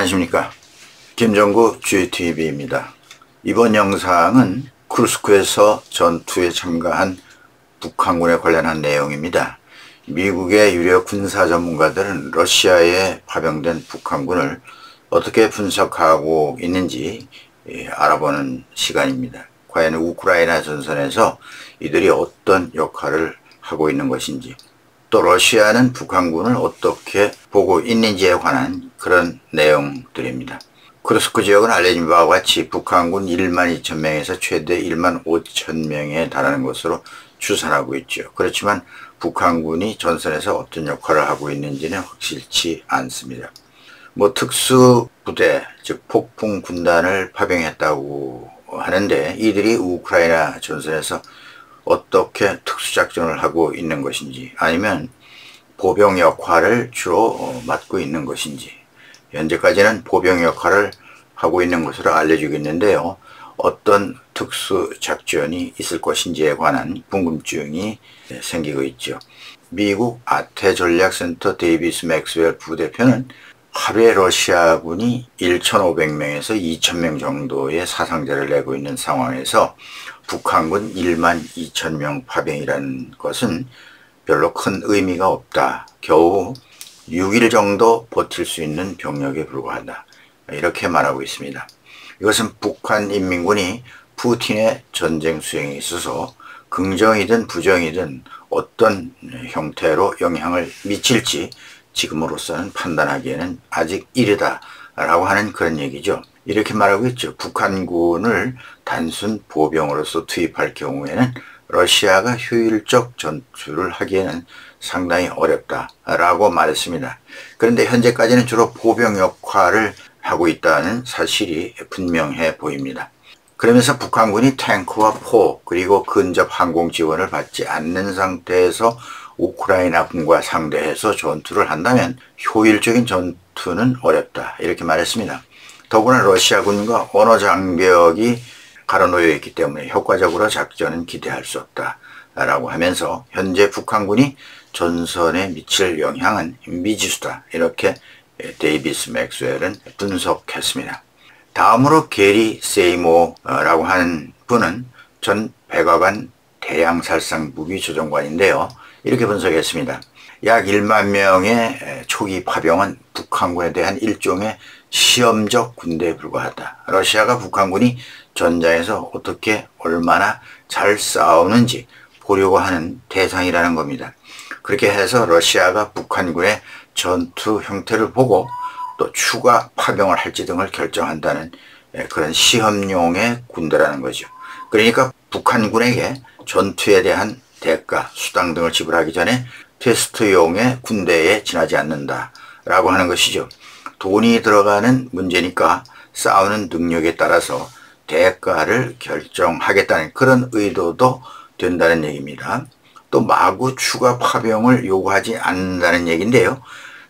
안녕하십니까. 김정구 GTV입니다. 이번 영상은 쿠르스크에서 전투에 참가한 북한군에 관련한 내용입니다. 미국의 유력 군사 전문가들은 러시아에 파병된 북한군을 어떻게 분석하고 있는지 알아보는 시간입니다. 과연 우크라이나 전선에서 이들이 어떤 역할을 하고 있는 것인지, 또 러시아는 북한군을 어떻게 보고 있는지에 관한 그런 내용들입니다. 쿠르스크 지역은 알려진 바와 같이 북한군 1만 2천 명에서 최대 1만 5천 명에 달하는 것으로 추산하고 있죠. 그렇지만 북한군이 전선에서 어떤 역할을 하고 있는지는 확실치 않습니다. 특수부대, 즉 폭풍 군단을 파병했다고 하는데, 이들이 우크라이나 전선에서 어떻게 특수작전을 하고 있는 것인지, 아니면 보병 역할을 주로 맡고 있는 것인지, 현재까지는 보병 역할을 하고 있는 것으로 알려지고 있는데요. 어떤 특수작전이 있을 것인지에 관한 궁금증이 생기고 있죠. 미국 아태전략센터 데이비스 맥스웰 부대표는 하루에 러시아군이 1,500명에서 2,000명 정도의 사상자를 내고 있는 상황에서 북한군 1만 2천 명 파병이라는 것은 별로 큰 의미가 없다. 겨우 6일 정도 버틸 수 있는 병력에 불과하다. 이렇게 말하고 있습니다. 이것은 북한 인민군이 푸틴의 전쟁 수행에 있어서 긍정이든 부정이든 어떤 형태로 영향을 미칠지 지금으로서는 판단하기에는 아직 이르다라고 하는 그런 얘기죠. 이렇게 말하고 있죠. 북한군을 단순 보병으로서 투입할 경우에는 러시아가 효율적 전투를 하기에는 상당히 어렵다라고 말했습니다. 그런데 현재까지는 주로 보병 역할을 하고 있다는 사실이 분명해 보입니다. 그러면서 북한군이 탱크와 포 그리고 근접 항공 지원을 받지 않는 상태에서 우크라이나군과 상대해서 전투를 한다면 효율적인 전투는 어렵다, 이렇게 말했습니다. 더구나 러시아군과 언어 장벽이 가로놓여 있기 때문에 효과적으로 작전은 기대할 수 없다라고 하면서 현재 북한군이 전선에 미칠 영향은 미지수다, 이렇게 데이비스 맥스웰은 분석했습니다. 다음으로 게리 세이모라고 하는 분은 전 백악관 대양살상 무기조정관인데요. 이렇게 분석했습니다. 약 1만 명의 초기 파병은 북한군에 대한 일종의 시험적 군대에 불과하다. 러시아가 북한군이 전장에서 어떻게 얼마나 잘 싸우는지 보려고 하는 대상이라는 겁니다. 그렇게 해서 러시아가 북한군의 전투 형태를 보고 또 추가 파병을 할지 등을 결정한다는 그런 시험용의 군대라는 거죠. 그러니까 북한군에게 전투에 대한 대가, 수당 등을 지불하기 전에 테스트용의 군대에 지나지 않는다라고 하는 것이죠. 돈이 들어가는 문제니까 싸우는 능력에 따라서 대가를 결정하겠다는 그런 의도도 된다는 얘기입니다. 또 마구 추가 파병을 요구하지 않는다는 얘기인데요.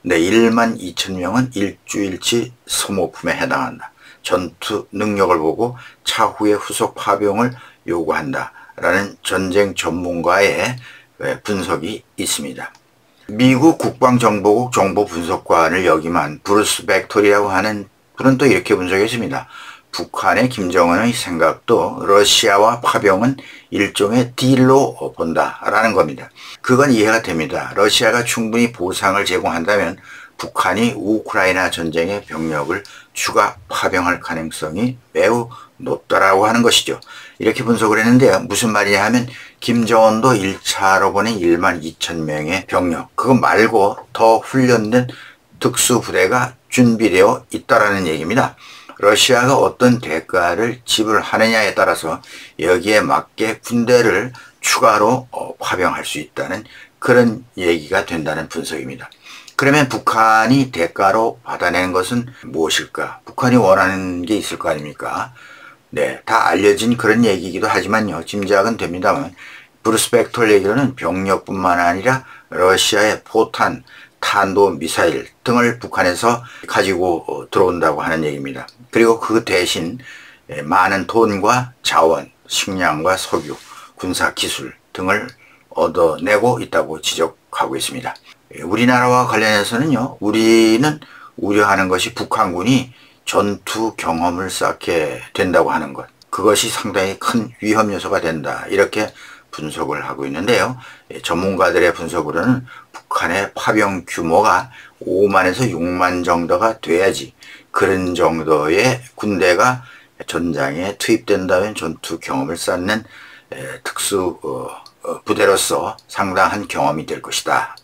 1만 2천 명은 일주일치 소모품에 해당한다. 전투 능력을 보고 차후에 후속 파병을 요구한다라는 전쟁 전문가의 분석이 있습니다. 미국 국방정보국 정보분석관을 역임한 브루스 벡토리라고 하는 분은 또 이렇게 분석했습니다. 북한의 김정은의 생각도 러시아와 파병은 일종의 딜로 본다라는 겁니다. 그건 이해가 됩니다. 러시아가 충분히 보상을 제공한다면 북한이 우크라이나 전쟁의 병력을 추가 파병할 가능성이 매우 높다라고 하는 것이죠. 이렇게 분석을 했는데요. 무슨 말이냐 하면 김정은도 1차로 보낸 1만 2천 명의 병력, 그거 말고 더 훈련된 특수부대가 준비되어 있다라는 얘기입니다. 러시아가 어떤 대가를 지불하느냐에 따라서 여기에 맞게 군대를 추가로 파병할 수 있다는 그런 얘기가 된다는 분석입니다. 그러면 북한이 대가로 받아내는 것은 무엇일까? 북한이 원하는 게 있을 거 아닙니까? 다 알려진 그런 얘기이기도 하지만요. 짐작은 됩니다만 브루스 벡토리 얘기로는 병력뿐만 아니라 러시아의 포탄, 탄도미사일 등을 북한에서 가지고 들어온다고 하는 얘기입니다. 그리고 그 대신 많은 돈과 자원, 식량과 석유, 군사기술 등을 얻어내고 있다고 지적하고 있습니다. 우리나라와 관련해서는요, 우리는 우려하는 것이 북한군이 전투 경험을 쌓게 된다고 하는 것. 그것이 상당히 큰 위험 요소가 된다. 이렇게 분석을 하고 있는데요. 전문가들의 분석으로는 북한의 파병 규모가 5만에서 6만 정도가 돼야지 그런 정도의 군대가 전장에 투입된다면 전투 경험을 쌓는 특수 부대로서 상당한 경험이 될 것이다.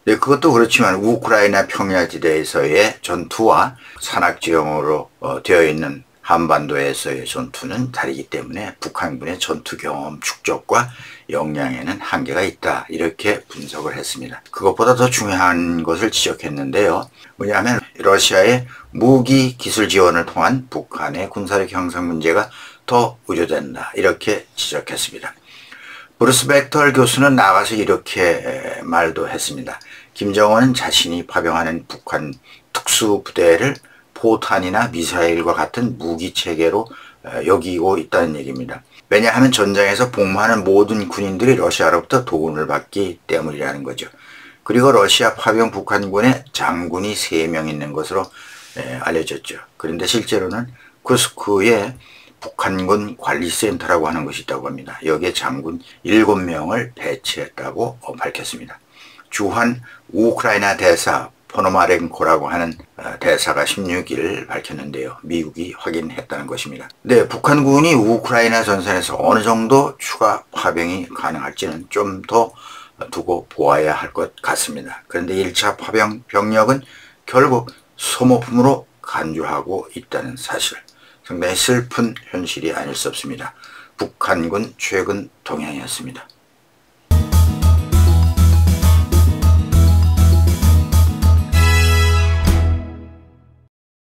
네, 그것도 그렇지만 우크라이나 평야지대에서의 전투와 산악지형으로 되어 있는 한반도에서의 전투는 다르기 때문에 북한군의 전투 경험 축적과 역량에는 한계가 있다. 이렇게 분석을 했습니다. 그것보다 더 중요한 것을 지적했는데요. 뭐냐면 러시아의 무기 기술 지원을 통한 북한의 군사력 형성 문제가 더 우려된다. 이렇게 지적했습니다. 브루스 벡터 교수는 나가서 이렇게 말도 했습니다. 김정은은 자신이 파병하는 북한 특수부대를 포탄이나 미사일과 같은 무기체계로 여기고 있다는 얘기입니다. 왜냐하면 전장에서 복무하는 모든 군인들이 러시아로부터 도움을 받기 때문이라는 거죠. 그리고 러시아 파병 북한군에 장군이 3명 있는 것으로 알려졌죠. 그런데 실제로는 쿠스크에 북한군 관리센터라고 하는 것이 있다고 합니다. 여기에 장군 7명을 배치했다고 밝혔습니다. 주한 우크라이나 대사 포노마렌코라고 하는 대사가 16일 밝혔는데요. 미국이 확인했다는 것입니다. 네, 북한군이 우크라이나 전선에서 어느 정도 추가 파병이 가능할지는 좀 더 두고 보아야 할 것 같습니다. 그런데 1차 파병 병력은 결국 소모품으로 간주하고 있다는 사실, 상당히 슬픈 현실이 아닐 수 없습니다. 북한군 최근 동향이었습니다.